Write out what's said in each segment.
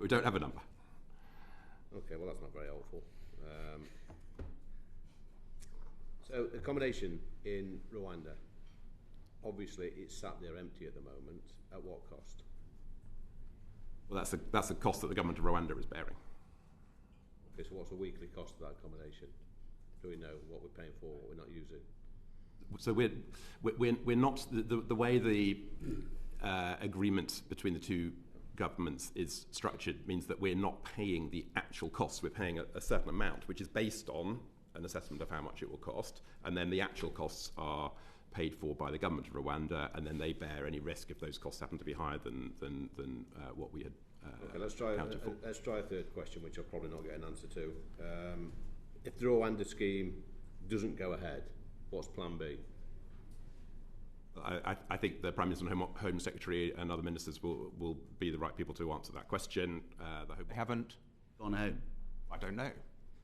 We don't have a number. Okay, well that's not very helpful. So accommodation in Rwanda, obviously it's sat there empty at the moment. At what cost? Well, that's the cost that the government of Rwanda is bearing. Okay, so what's the weekly cost of that accommodation? Do we know what we're paying for, what we're not using? So we're not the way the agreement between the two governments is structured means that we're not paying the actual costs. We're paying a certain amount, which is based on an assessment of how much it will cost, and then the actual costs are paid for by the government of Rwanda, and then they bear any risk if those costs happen to be higher than what we had okay, let's try a third question, which I'll probably not get an answer to. If the Rwanda scheme doesn't go ahead, what's plan B? I think the Prime Minister and Home Secretary and other ministers will be the right people to answer that question. They haven't gone home. I don't know.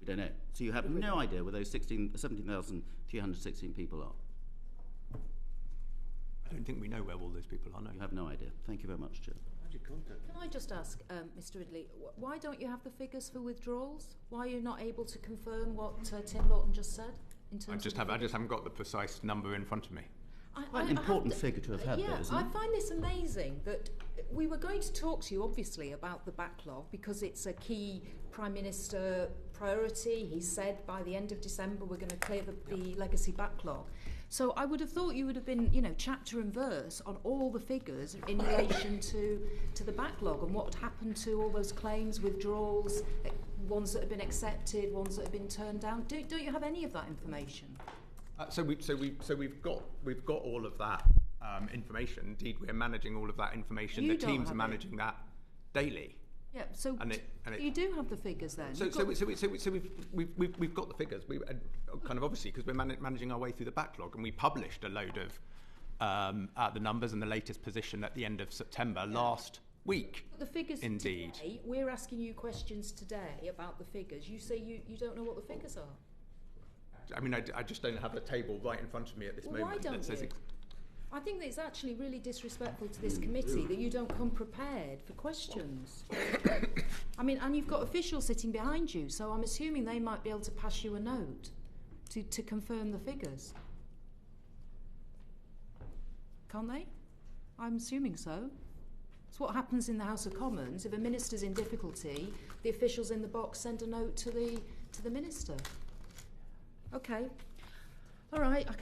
We don't know. So you have no idea where those 17,316 people are? I don't think we know where all those people are, no. You have no idea. Thank you very much, Chair. Can I just ask, Mr Ridley, why don't you have the figures for withdrawals? Why are you not able to confirm what Tim Lawton just said? In terms I just haven't got the precise number in front of me. Quite an important figure to have had, though, isn't it? I find this amazing that we were going to talk to you, obviously, about the backlog because it's a key Prime Minister priority. He said by the end of December we're going to clear the legacy backlog. So I would have thought you would have been, chapter and verse on all the figures in relation to the backlog and what had happened to all those claims, withdrawals, ones that have been accepted, ones that have been turned down. Don't you have any of that information? So we've got all of that information. Indeed, we're managing all of that information. The teams are managing that daily. Yeah. So you do have the figures then. So we've got the figures. We kind of obviously because we're managing our way through the backlog, and we published a load of the numbers and the latest position at the end of September last week. But the figures. Indeed. Today, we're asking you questions today about the figures. You say you don't know what the figures are. I mean, I just don't have a table right in front of me at this moment. Why don't you? I think that it's actually really disrespectful to this committee that you don't come prepared for questions. I mean, and you've got officials sitting behind you, so I'm assuming they might be able to pass you a note to confirm the figures. Can't they? I'm assuming so. It's what happens in the House of Commons. If a minister's in difficulty, the officials in the box send a note to the minister. Okay. All right. I can